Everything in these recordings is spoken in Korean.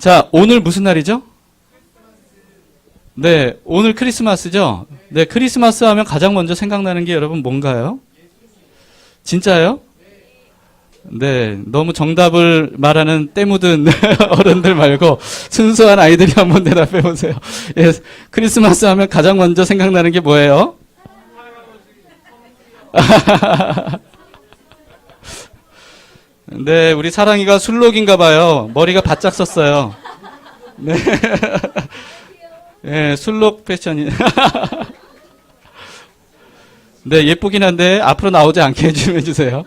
자, 오늘 무슨 날이죠? 네, 오늘 크리스마스죠? 네, 크리스마스 하면 가장 먼저 생각나는 게 여러분 뭔가요? 진짜요? 네, 너무 정답을 말하는 때 묻은 어른들 말고 순수한 아이들이 한번 대답해 보세요. 예, 크리스마스 하면 가장 먼저 생각나는 게 뭐예요? 네, 우리 사랑이가 술록인가 봐요. 머리가 바짝 썼어요. 네. 네, 술록 패션이. 네, 예쁘긴 한데 앞으로 나오지 않게 좀 해주세요.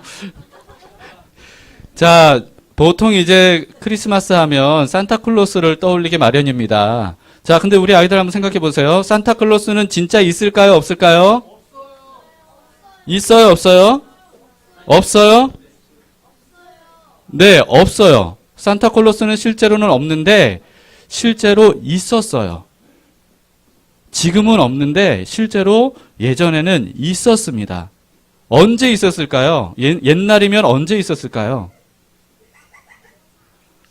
자, 보통 이제 크리스마스 하면 산타클로스를 떠올리게 마련입니다. 자, 근데 우리 아이들 한번 생각해 보세요. 산타클로스는 진짜 있을까요? 없을까요? 있어요? 없어요? 없어요? 네, 없어요. 산타클로스는 실제로는 없는데 실제로 있었어요. 지금은 없는데 실제로 예전에는 있었습니다. 언제 있었을까요? 옛날이면 언제 있었을까요?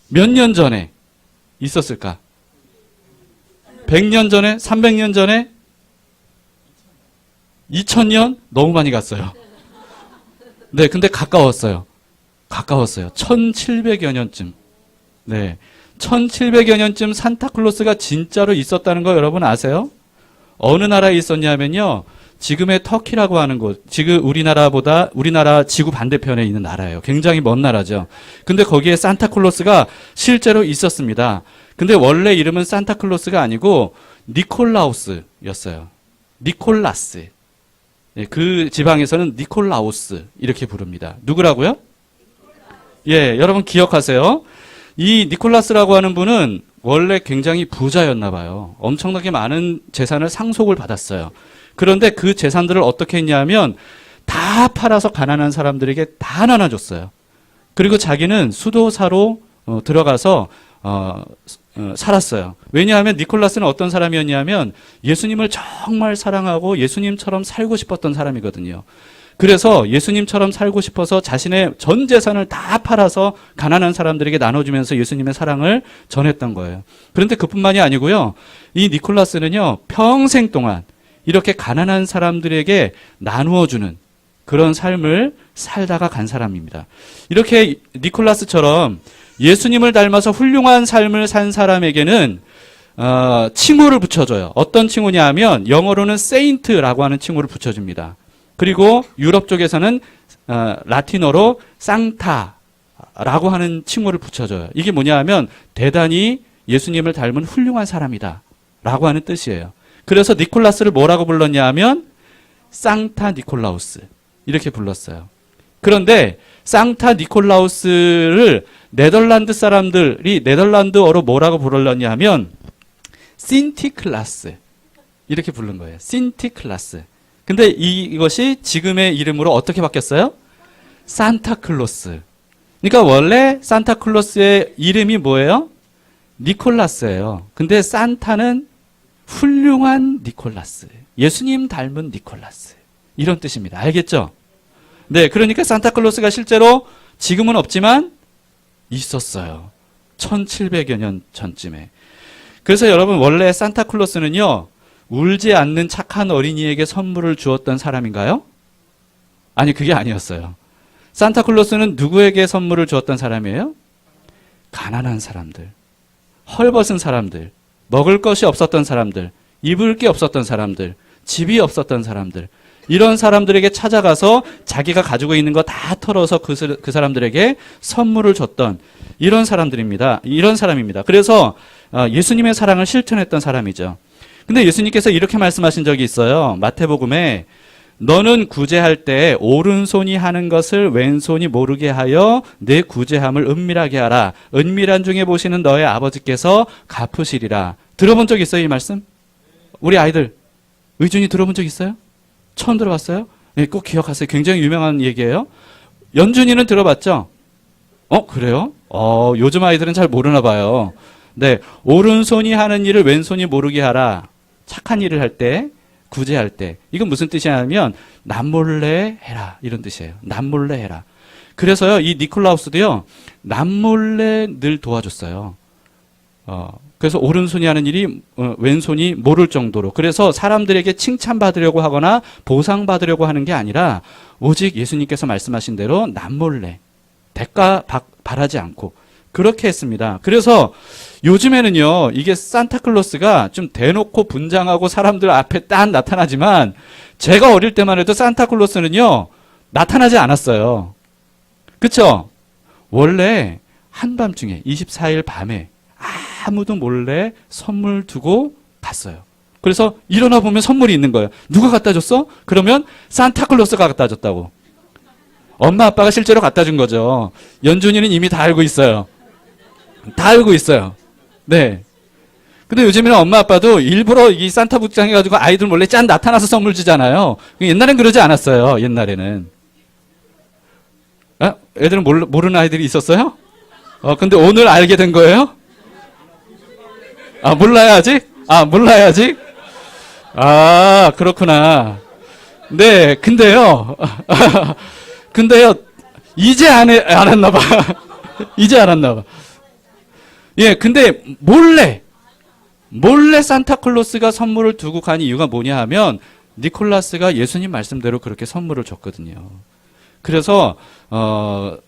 몇 년 전에 있었을까? 100년 전에? 300년 전에? 2000년? 너무 많이 갔어요. 네, 근데 가까웠어요. 1700여 년쯤. 네. 1700여 년쯤 산타클로스가 진짜로 있었다는 거 여러분 아세요? 어느 나라에 있었냐면요. 지금의 터키라고 하는 곳, 지금 우리나라 지구 반대편에 있는 나라예요. 굉장히 먼 나라죠. 근데 거기에 산타클로스가 실제로 있었습니다. 근데 원래 이름은 산타클로스가 아니고 니콜라우스였어요. 니콜라스. 네, 그 지방에서는 니콜라우스 이렇게 부릅니다. 누구라고요? 예, 여러분 기억하세요. 이 니콜라스라고 하는 분은 원래 굉장히 부자였나 봐요. 엄청나게 많은 재산을 상속을 받았어요. 그런데 그 재산들을 어떻게 했냐면 다 팔아서 가난한 사람들에게 다 나눠줬어요. 그리고 자기는 수도사로 들어가서 살았어요. 왜냐하면 니콜라스는 어떤 사람이었냐면 예수님을 정말 사랑하고 예수님처럼 살고 싶었던 사람이거든요. 그래서 예수님처럼 살고 싶어서 자신의 전 재산을 다 팔아서 가난한 사람들에게 나눠주면서 예수님의 사랑을 전했던 거예요. 그런데 그뿐만이 아니고요. 이 니콜라스는요. 평생 동안 이렇게 가난한 사람들에게 나누어주는 그런 삶을 살다가 간 사람입니다. 이렇게 니콜라스처럼 예수님을 닮아서 훌륭한 삶을 산 사람에게는 칭호를 붙여줘요. 어떤 칭호냐 하면 영어로는 세인트라고 하는 칭호를 붙여줍니다. 그리고 유럽 쪽에서는 라틴어로 쌍타라고 하는 칭호를 붙여줘요. 이게 뭐냐 하면 대단히 예수님을 닮은 훌륭한 사람이다 라고 하는 뜻이에요. 그래서 니콜라스를 뭐라고 불렀냐 하면 쌍타 니콜라우스 이렇게 불렀어요. 그런데 쌍타 니콜라우스를 네덜란드 사람들이 네덜란드어로 뭐라고 불렀냐 하면 신티클라스 이렇게 부른 거예요. 신티클라스. 근데 이것이 지금의 이름으로 어떻게 바뀌었어요? 산타클로스. 그러니까 원래 산타클로스의 이름이 뭐예요? 니콜라스예요. 근데 산타는 훌륭한 니콜라스. 예수님 닮은 니콜라스. 이런 뜻입니다. 알겠죠? 네, 그러니까 산타클로스가 실제로 지금은 없지만 있었어요. 1700여 년 전쯤에. 그래서 여러분 원래 산타클로스는요. 울지 않는 착한 어린이에게 선물을 주었던 사람인가요? 아니, 그게 아니었어요. 산타클로스는 누구에게 선물을 주었던 사람이에요? 가난한 사람들, 헐벗은 사람들, 먹을 것이 없었던 사람들, 입을 게 없었던 사람들, 집이 없었던 사람들, 이런 사람들에게 찾아가서 자기가 가지고 있는 거 다 털어서 그 사람들에게 선물을 줬던 이런 사람들입니다. 이런 사람입니다. 그래서 예수님의 사랑을 실천했던 사람이죠. 근데 예수님께서 이렇게 말씀하신 적이 있어요. 마태복음에 너는 구제할 때 오른손이 하는 것을 왼손이 모르게 하여 내 구제함을 은밀하게 하라. 은밀한 중에 보시는 너의 아버지께서 갚으시리라. 들어본 적 있어요, 이 말씀? 우리 아이들 의준이 들어본 적 있어요? 처음 들어봤어요? 네, 꼭 기억하세요. 굉장히 유명한 얘기예요. 연준이는 들어봤죠? 그래요? 요즘 아이들은 잘 모르나 봐요. 네, 오른손이 하는 일을 왼손이 모르게 하라. 착한 일을 할 때, 구제할 때. 이건 무슨 뜻이냐면 남몰래 해라 이런 뜻이에요. 남몰래 해라. 그래서요, 이 니콜라우스도요, 남몰래 늘 도와줬어요. 그래서 오른손이 하는 일이 왼손이 모를 정도로, 그래서 사람들에게 칭찬받으려고 하거나 보상받으려고 하는 게 아니라 오직 예수님께서 말씀하신 대로 남몰래 대가 바라지 않고 그렇게 했습니다. 그래서 요즘에는요, 이게 산타클로스가 좀 대놓고 분장하고 사람들 앞에 딱 나타나지만, 제가 어릴 때만 해도 산타클로스는요 나타나지 않았어요. 그쵸? 원래 한밤중에 24일 밤에 아무도 몰래 선물 두고 갔어요. 그래서 일어나 보면 선물이 있는 거예요. 누가 갖다 줬어? 그러면 산타클로스가 갖다 줬다고. 엄마 아빠가 실제로 갖다 준 거죠. 연준이는 이미 다 알고 있어요. 다 알고 있어요. 네. 근데 요즘에는 엄마 아빠도 일부러 이 산타 복장 해가지고 아이들 몰래 짠 나타나서 선물 주잖아요. 옛날엔 그러지 않았어요. 옛날에는. 애들은 모르는 아이들이 있었어요? 근데 오늘 알게 된 거예요? 몰라요, 아직? 몰라요, 아직? 그렇구나. 네, 근데요, 이제 알았나 봐. 이제 알았나 봐. 예, 근데 몰래 산타클로스가 선물을 두고 간 이유가 뭐냐 하면, 니콜라스가 예수님 말씀대로 그렇게 선물을 줬거든요. 그래서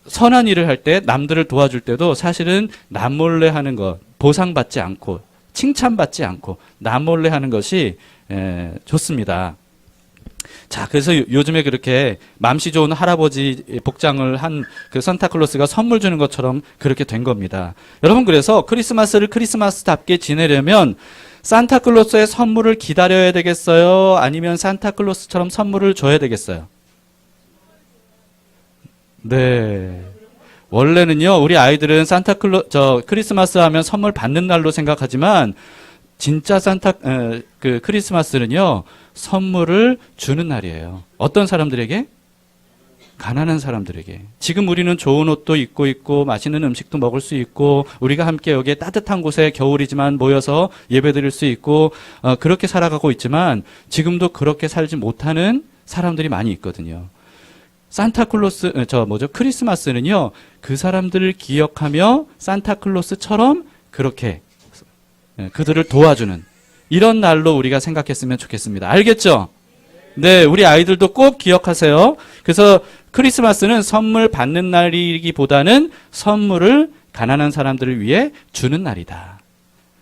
선한 일을 할 때, 남들을 도와줄 때도 사실은 남몰래 하는 것, 보상받지 않고 칭찬받지 않고 남몰래 하는 것이 좋습니다. 자, 그래서 요즘에 그렇게 맘씨 좋은 할아버지 복장을 한 그 산타클로스가 선물 주는 것처럼 그렇게 된 겁니다. 여러분, 그래서 크리스마스를 크리스마스답게 지내려면 산타클로스의 선물을 기다려야 되겠어요? 아니면 산타클로스처럼 선물을 줘야 되겠어요? 네. 원래는요, 우리 아이들은 크리스마스 하면 선물 받는 날로 생각하지만, 진짜 크리스마스는요, 선물을 주는 날이에요. 어떤 사람들에게? 가난한 사람들에게. 지금 우리는 좋은 옷도 입고 있고, 맛있는 음식도 먹을 수 있고, 우리가 함께 여기에 따뜻한 곳에 겨울이지만 모여서 예배 드릴 수 있고, 그렇게 살아가고 있지만, 지금도 그렇게 살지 못하는 사람들이 많이 있거든요. 크리스마스는요, 그 사람들을 기억하며 산타클로스처럼 그렇게 그들을 도와주는 이런 날로 우리가 생각했으면 좋겠습니다. 알겠죠? 네, 우리 아이들도 꼭 기억하세요. 그래서 크리스마스는 선물 받는 날이기보다는 선물을 가난한 사람들을 위해 주는 날이다.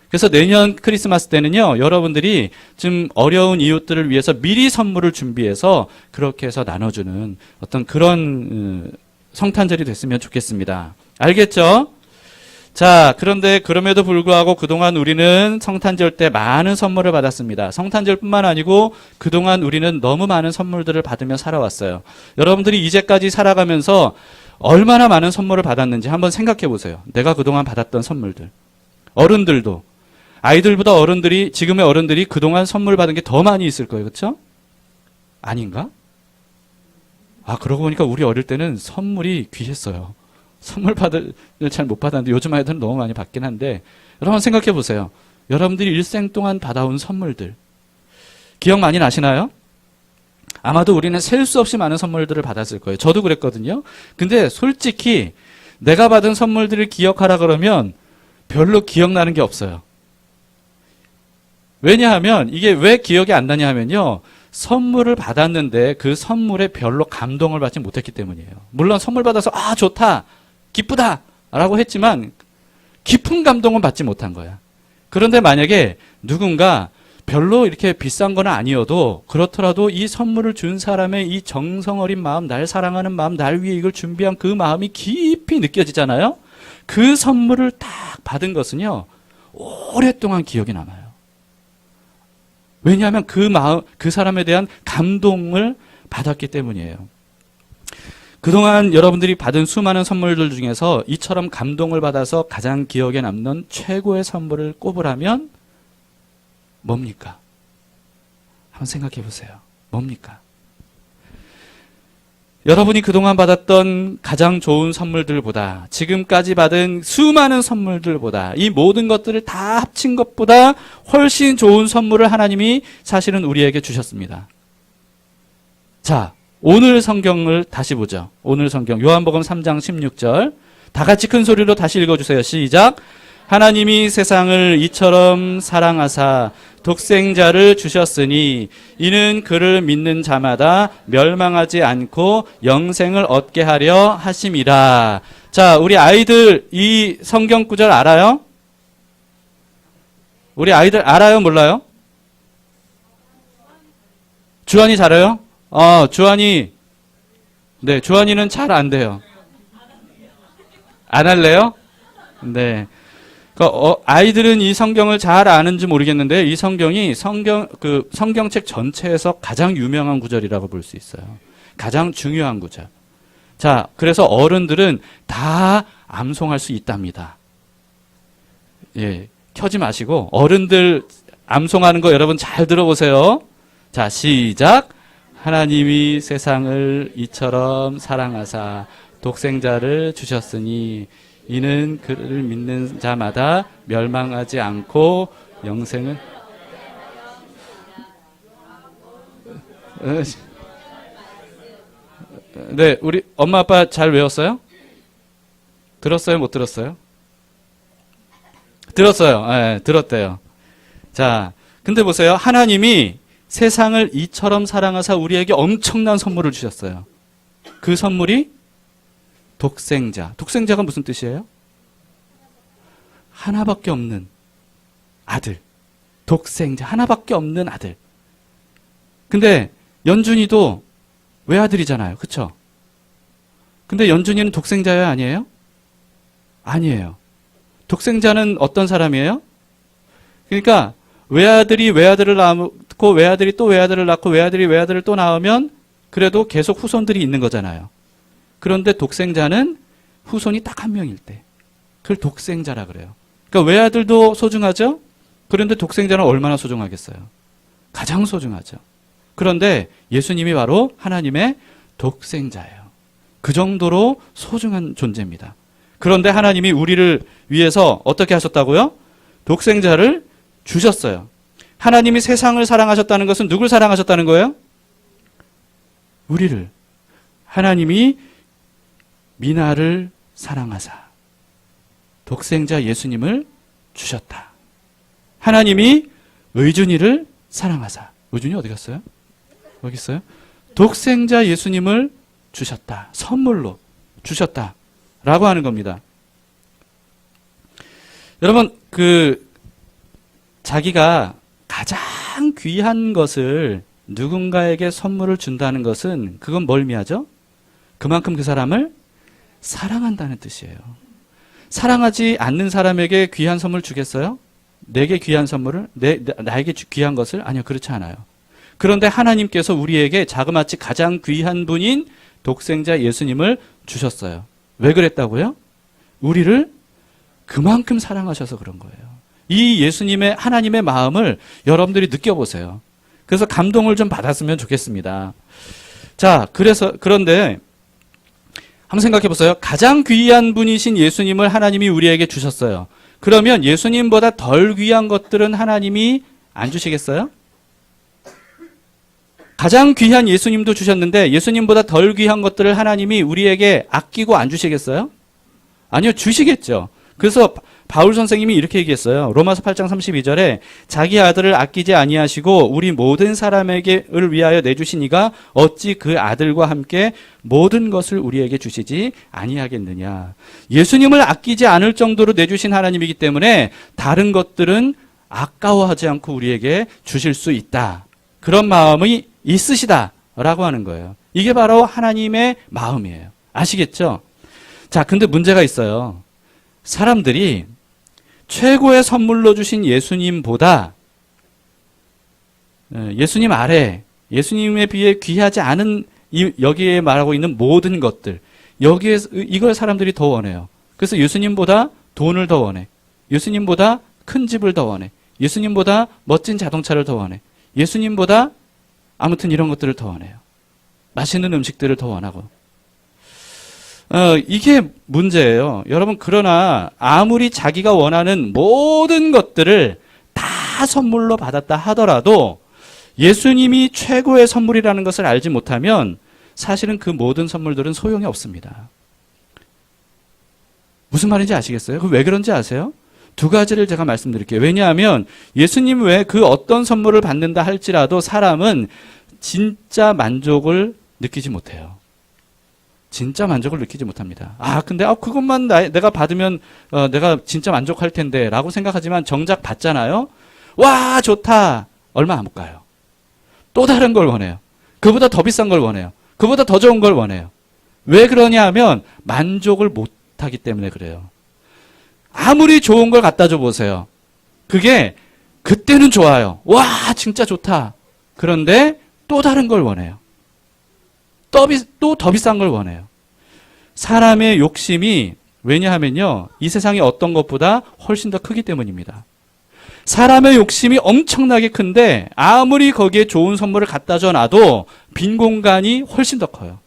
그래서 내년 크리스마스 때는요, 여러분들이 좀 어려운 이웃들을 위해서 미리 선물을 준비해서 그렇게 해서 나눠주는 어떤 그런 성탄절이 됐으면 좋겠습니다. 알겠죠? 자, 그런데 그럼에도 불구하고 그동안 우리는 성탄절 때 많은 선물을 받았습니다. 성탄절뿐만 아니고 그동안 우리는 너무 많은 선물들을 받으며 살아왔어요. 여러분들이 이제까지 살아가면서 얼마나 많은 선물을 받았는지 한번 생각해 보세요. 내가 그동안 받았던 선물들. 어른들도. 아이들보다 지금의 어른들이 그동안 선물 받은 게 더 많이 있을 거예요. 그렇죠? 아닌가? 그러고 보니까 우리 어릴 때는 선물이 귀했어요. 잘 못 받았는데 요즘 아이들은 너무 많이 받긴 한데, 여러분 생각해 보세요. 여러분들이 일생 동안 받아온 선물들. 기억 많이 나시나요? 아마도 우리는 셀 수 없이 많은 선물들을 받았을 거예요. 저도 그랬거든요. 근데 솔직히 내가 받은 선물들을 기억하라 그러면 별로 기억나는 게 없어요. 왜냐하면 이게 왜 기억이 안 나냐 하면요, 선물을 받았는데 그 선물에 별로 감동을 받지 못했기 때문이에요. 물론 선물 받아서 좋다, 기쁘다 라고 했지만 깊은 감동은 받지 못한 거야. 그런데 만약에 누군가 별로 이렇게 비싼 건 아니어도 그렇더라도 이 선물을 준 사람의 이 정성 어린 마음, 날 사랑하는 마음, 날 위해 이걸 준비한 그 마음이 깊이 느껴지잖아요. 그 선물을 딱 받은 것은요, 오랫동안 기억이 남아요. 왜냐하면 그 사람에 대한 감동을 받았기 때문이에요. 그동안 여러분들이 받은 수많은 선물들 중에서 이처럼 감동을 받아서 가장 기억에 남는 최고의 선물을 꼽으라면 뭡니까? 한번 생각해 보세요. 뭡니까? 여러분이 그동안 받았던 가장 좋은 선물들보다, 지금까지 받은 수많은 선물들보다, 이 모든 것들을 다 합친 것보다 훨씬 좋은 선물을 하나님이 사실은 우리에게 주셨습니다. 자, 오늘 성경을 다시 보죠. 오늘 성경 요한복음 3장 16절 다 같이 큰 소리로 다시 읽어주세요. 시작. 하나님이 세상을 이처럼 사랑하사 독생자를 주셨으니 이는 그를 믿는 자마다 멸망하지 않고 영생을 얻게 하려 하심이라. 자, 우리 아이들 이 성경 구절 알아요? 우리 아이들 알아요? 몰라요? 주한이 잘해요? 주한이는 잘 안 돼요. 안 할래요? 네. 아이들은 이 성경을 잘 아는지 모르겠는데 이 성경이 성경책 전체에서 가장 유명한 구절이라고 볼 수 있어요. 가장 중요한 구절. 자, 그래서 어른들은 다 암송할 수 있답니다. 예, 켜지 마시고 어른들 암송하는 거 여러분 잘 들어보세요. 자, 시작. 하나님이 세상을 이처럼 사랑하사 독생자를 주셨으니 이는 그를 믿는 자마다 멸망하지 않고 영생을 네, 우리 엄마 아빠 잘 외웠어요? 들었어요? 못 들었어요? 들었어요. 네, 들었대요. 자, 근데 보세요. 하나님이 세상을 이처럼 사랑하사 우리에게 엄청난 선물을 주셨어요. 그 선물이 독생자. 독생자가 무슨 뜻이에요? 하나밖에 없는 아들. 독생자. 하나밖에 없는 아들. 근데 연준이도 외아들이잖아요. 그쵸? 근데 연준이는 독생자예요? 아니에요? 아니에요. 독생자는 어떤 사람이에요? 그러니까 외아들이 외아들을 낳고 외아들이 또 외아들을 낳고 외아들이 외아들을 또 낳으면 그래도 계속 후손들이 있는 거잖아요. 그런데 독생자는 후손이 딱 한 명일 때 그걸 독생자라 그래요. 그러니까 외아들도 소중하죠? 그런데 독생자는 얼마나 소중하겠어요? 가장 소중하죠. 그런데 예수님이 바로 하나님의 독생자예요. 그 정도로 소중한 존재입니다. 그런데 하나님이 우리를 위해서 어떻게 하셨다고요? 독생자를 주셨어요. 하나님이 세상을 사랑하셨다는 것은 누굴 사랑하셨다는 거예요? 우리를. 하나님이 미나를 사랑하사 독생자 예수님을 주셨다. 하나님이 의준이를 사랑하사. 의준이 어디 갔어요? 여기 있어요? 독생자 예수님을 주셨다. 선물로 주셨다. 라고 하는 겁니다. 여러분, 자기가 가장 귀한 것을 누군가에게 선물을 준다는 것은 그건 뭘 의미하죠? 그만큼 그 사람을 사랑한다는 뜻이에요. 사랑하지 않는 사람에게 귀한 선물 주겠어요? 내게 귀한 선물을? 나에게 귀한 것을? 아니요, 그렇지 않아요. 그런데 하나님께서 우리에게 자그마치 가장 귀한 분인 독생자 예수님을 주셨어요. 왜 그랬다고요? 우리를 그만큼 사랑하셔서 그런 거예요. 이 예수님의 하나님의 마음을 여러분들이 느껴보세요. 그래서 감동을 좀 받았으면 좋겠습니다. 자, 그런데 한번 생각해 보세요. 가장 귀한 분이신 예수님을 하나님이 우리에게 주셨어요. 그러면 예수님보다 덜 귀한 것들은 하나님이 안 주시겠어요? 가장 귀한 예수님도 주셨는데 예수님보다 덜 귀한 것들을 하나님이 우리에게 아끼고 안 주시겠어요? 아니요, 주시겠죠. 그래서 바울 선생님이 이렇게 얘기했어요. 로마서 8장 32절에 자기 아들을 아끼지 아니하시고 우리 모든 사람에게를 위하여 내주시니가 어찌 그 아들과 함께 모든 것을 우리에게 주시지 아니하겠느냐. 예수님을 아끼지 않을 정도로 내주신 하나님이기 때문에 다른 것들은 아까워하지 않고 우리에게 주실 수 있다. 그런 마음이 있으시다라고 하는 거예요. 이게 바로 하나님의 마음이에요. 아시겠죠? 자, 근데 문제가 있어요. 사람들이 최고의 선물로 주신 예수님보다 예수님 아래, 예수님에 비해 귀하지 않은 여기에 말하고 있는 모든 것들, 여기에 이걸 사람들이 더 원해요. 그래서 예수님보다 돈을 더 원해. 예수님보다 큰 집을 더 원해. 예수님보다 멋진 자동차를 더 원해. 예수님보다 아무튼 이런 것들을 더 원해요. 맛있는 음식들을 더 원하고. 이게 문제예요. 여러분, 그러나 아무리 자기가 원하는 모든 것들을 다 선물로 받았다 하더라도 예수님이 최고의 선물이라는 것을 알지 못하면 사실은 그 모든 선물들은 소용이 없습니다. 무슨 말인지 아시겠어요? 왜 그런지 아세요? 두 가지를 제가 말씀드릴게요. 왜냐하면 예수님 외에 그 어떤 선물을 받는다 할지라도 사람은 진짜 만족을 느끼지 못해요. 진짜 만족을 느끼지 못합니다. 근데 그것만 내가 받으면 내가 진짜 만족할 텐데 라고 생각하지만 정작 받잖아요. 와, 좋다. 얼마 안 가요. 또 다른 걸 원해요. 그보다 더 비싼 걸 원해요. 그보다 더 좋은 걸 원해요. 왜 그러냐 하면 만족을 못하기 때문에 그래요. 아무리 좋은 걸 갖다 줘 보세요. 그게 그때는 좋아요. 와, 진짜 좋다. 그런데 또 다른 걸 원해요. 또 더 비싼 걸 원해요. 사람의 욕심이 왜냐하면요, 이 세상의 어떤 것보다 훨씬 더 크기 때문입니다. 사람의 욕심이 엄청나게 큰데 아무리 거기에 좋은 선물을 갖다 줘 놔도 빈 공간이 훨씬 더 커요.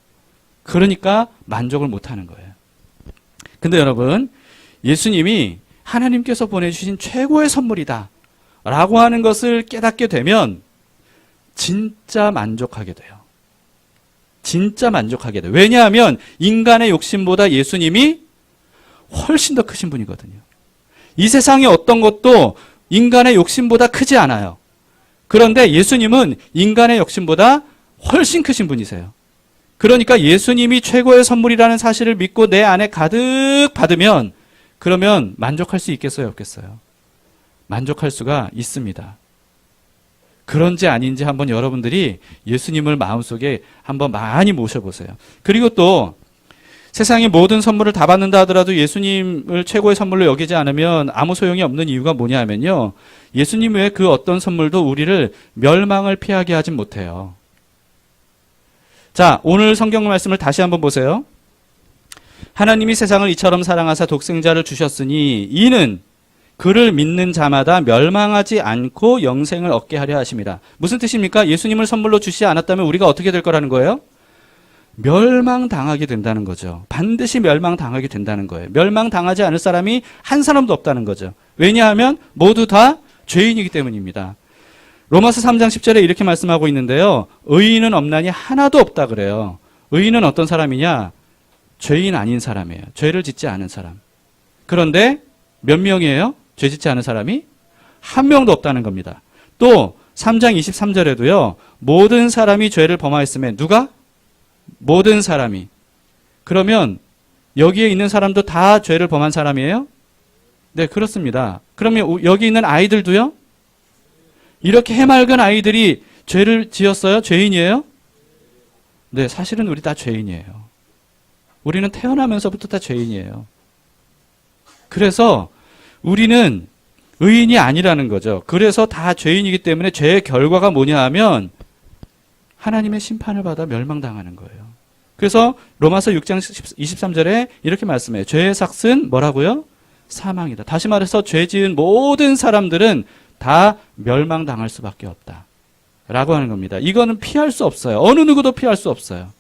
그러니까 만족을 못하는 거예요. 근데 여러분, 예수님이 하나님께서 보내주신 최고의 선물이다 라고 하는 것을 깨닫게 되면 진짜 만족하게 돼요. 진짜 만족하게 돼요. 왜냐하면 인간의 욕심보다 예수님이 훨씬 더 크신 분이거든요. 이 세상의 어떤 것도 인간의 욕심보다 크지 않아요. 그런데 예수님은 인간의 욕심보다 훨씬 크신 분이세요. 그러니까 예수님이 최고의 선물이라는 사실을 믿고 내 안에 가득 받으면 그러면 만족할 수 있겠어요, 없겠어요? 만족할 수가 있습니다. 그런지 아닌지 한번 여러분들이 예수님을 마음속에 한번 많이 모셔보세요. 그리고 또 세상의 모든 선물을 다 받는다 하더라도 예수님을 최고의 선물로 여기지 않으면 아무 소용이 없는 이유가 뭐냐 하면요, 예수님 외에 그 어떤 선물도 우리를 멸망을 피하게 하진 못해요. 자, 오늘 성경 말씀을 다시 한번 보세요. 하나님이 세상을 이처럼 사랑하사 독생자를 주셨으니 이는 그를 믿는 자마다 멸망하지 않고 영생을 얻게 하려 하심이라. 무슨 뜻입니까? 예수님을 선물로 주시지 않았다면 우리가 어떻게 될 거라는 거예요? 멸망당하게 된다는 거죠. 반드시 멸망당하게 된다는 거예요. 멸망당하지 않을 사람이 한 사람도 없다는 거죠. 왜냐하면 모두 다 죄인이기 때문입니다. 로마서 3장 10절에 이렇게 말씀하고 있는데요. 의인은 없나니 하나도 없다 그래요. 의인은 어떤 사람이냐? 죄인 아닌 사람이에요. 죄를 짓지 않은 사람. 그런데 몇 명이에요? 죄 짓지 않은 사람이? 한 명도 없다는 겁니다. 또 3장 23절에도요. 모든 사람이 죄를 범하였음에 누가? 모든 사람이. 그러면 여기에 있는 사람도 다 죄를 범한 사람이에요? 네, 그렇습니다. 그러면 여기 있는 아이들도요? 이렇게 해맑은 아이들이 죄를 지었어요? 죄인이에요? 네, 사실은 우리 다 죄인이에요. 우리는 태어나면서부터 다 죄인이에요. 그래서 우리는 의인이 아니라는 거죠. 그래서 다 죄인이기 때문에 죄의 결과가 뭐냐 하면 하나님의 심판을 받아 멸망당하는 거예요. 그래서 로마서 6장 23절에 이렇게 말씀해요. 죄의 삭은 뭐라고요? 사망이다. 다시 말해서 죄 지은 모든 사람들은 다 멸망당할 수밖에 없다 라고 하는 겁니다. 이거는 피할 수 없어요. 어느 누구도 피할 수 없어요.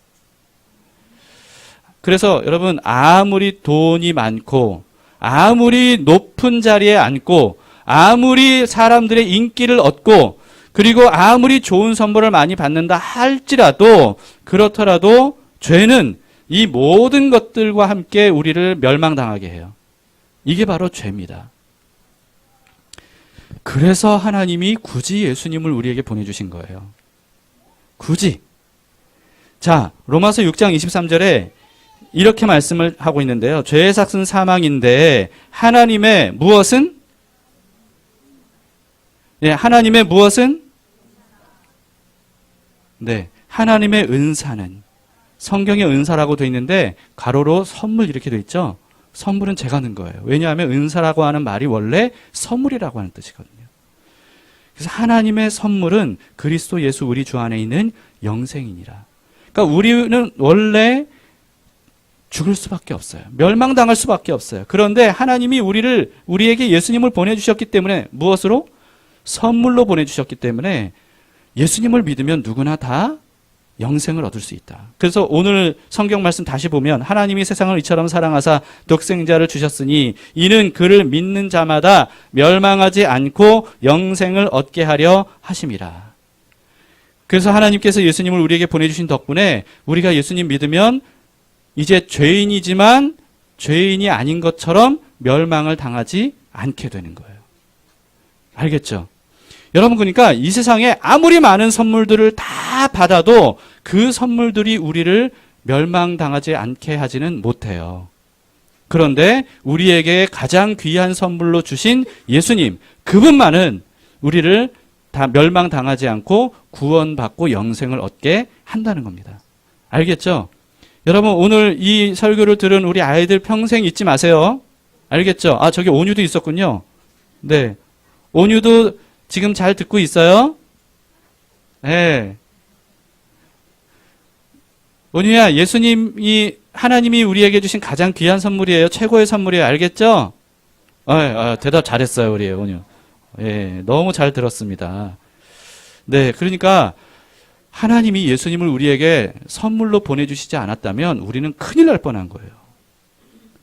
그래서 여러분, 아무리 돈이 많고 아무리 높은 자리에 앉고 아무리 사람들의 인기를 얻고 그리고 아무리 좋은 선물을 많이 받는다 할지라도 그렇더라도 죄는 이 모든 것들과 함께 우리를 멸망당하게 해요. 이게 바로 죄입니다. 그래서 하나님이 굳이 예수님을 우리에게 보내주신 거예요. 굳이. 자, 로마서 6장 23절에 이렇게 말씀을 하고 있는데요. 죄의 삭은 사망인데 하나님의 무엇은? 네, 하나님의 무엇은? 네, 하나님의 은사는. 성경에 은사라고 되어 있는데 가로로 선물 이렇게 되어 있죠. 선물은 제가 넣은 거예요. 왜냐하면 은사라고 하는 말이 원래 선물이라고 하는 뜻이거든요. 그래서 하나님의 선물은 그리스도 예수 우리 주 안에 있는 영생이니라. 그러니까 우리는 원래 죽을 수밖에 없어요. 멸망당할 수밖에 없어요. 그런데 하나님이 우리에게 예수님을 보내주셨기 때문에 무엇으로? 선물로 보내주셨기 때문에 예수님을 믿으면 누구나 다 영생을 얻을 수 있다. 그래서 오늘 성경 말씀 다시 보면 하나님이 세상을 이처럼 사랑하사 독생자를 주셨으니 이는 그를 믿는 자마다 멸망하지 않고 영생을 얻게 하려 하심이라. 그래서 하나님께서 예수님을 우리에게 보내주신 덕분에 우리가 예수님 믿으면 이제 죄인이지만 죄인이 아닌 것처럼 멸망을 당하지 않게 되는 거예요. 알겠죠? 여러분, 그러니까 이 세상에 아무리 많은 선물들을 다 받아도 그 선물들이 우리를 멸망당하지 않게 하지는 못해요. 그런데 우리에게 가장 귀한 선물로 주신 예수님, 그분만은 우리를 다 멸망당하지 않고 구원받고 영생을 얻게 한다는 겁니다. 알겠죠? 여러분, 오늘 이 설교를 들은 우리 아이들 평생 잊지 마세요. 알겠죠? 아, 저기 온유도 있었군요. 네. 온유도 지금 잘 듣고 있어요? 네. 온유야, 하나님이 우리에게 주신 가장 귀한 선물이에요. 최고의 선물이에요. 알겠죠? 대답 잘했어요, 우리 온유. 예, 너무 잘 들었습니다. 네, 그러니까 하나님이 예수님을 우리에게 선물로 보내주시지 않았다면 우리는 큰일 날 뻔한 거예요.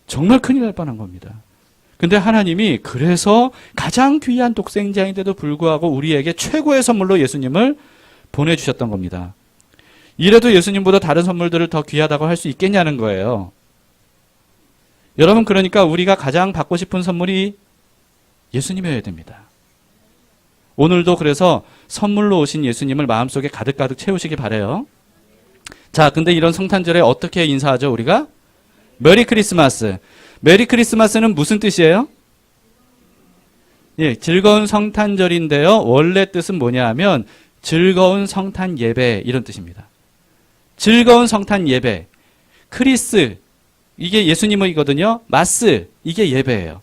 정말 큰일 날 뻔한 겁니다. 근데 하나님이 그래서 가장 귀한 독생자인데도 불구하고 우리에게 최고의 선물로 예수님을 보내주셨던 겁니다. 이래도 예수님보다 다른 선물들을 더 귀하다고 할 수 있겠냐는 거예요. 여러분, 그러니까 우리가 가장 받고 싶은 선물이 예수님이어야 됩니다. 오늘도 그래서 선물로 오신 예수님을 마음속에 가득가득 채우시기 바라요. 자, 근데 이런 성탄절에 어떻게 인사하죠, 우리가? 메리 크리스마스. 메리 크리스마스는 무슨 뜻이에요? 예, 즐거운 성탄절인데요. 원래 뜻은 뭐냐 하면 즐거운 성탄 예배, 이런 뜻입니다. 즐거운 성탄 예배. 크리스, 이게 예수님이거든요. 마스, 이게 예배예요.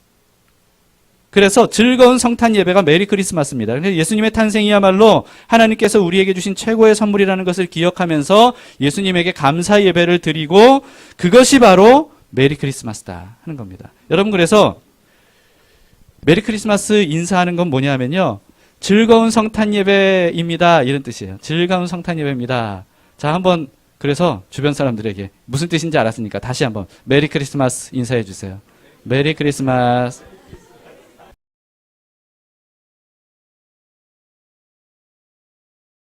그래서 즐거운 성탄 예배가 메리 크리스마스입니다. 그래서 예수님의 탄생이야말로 하나님께서 우리에게 주신 최고의 선물이라는 것을 기억하면서 예수님에게 감사 예배를 드리고 그것이 바로 메리 크리스마스다 하는 겁니다. 여러분, 그래서 메리 크리스마스 인사하는 건 뭐냐면요. 즐거운 성탄 예배입니다. 이런 뜻이에요. 즐거운 성탄 예배입니다. 자, 한번 그래서 주변 사람들에게 무슨 뜻인지 알았으니까 다시 한번 메리 크리스마스 인사해 주세요. 메리 크리스마스.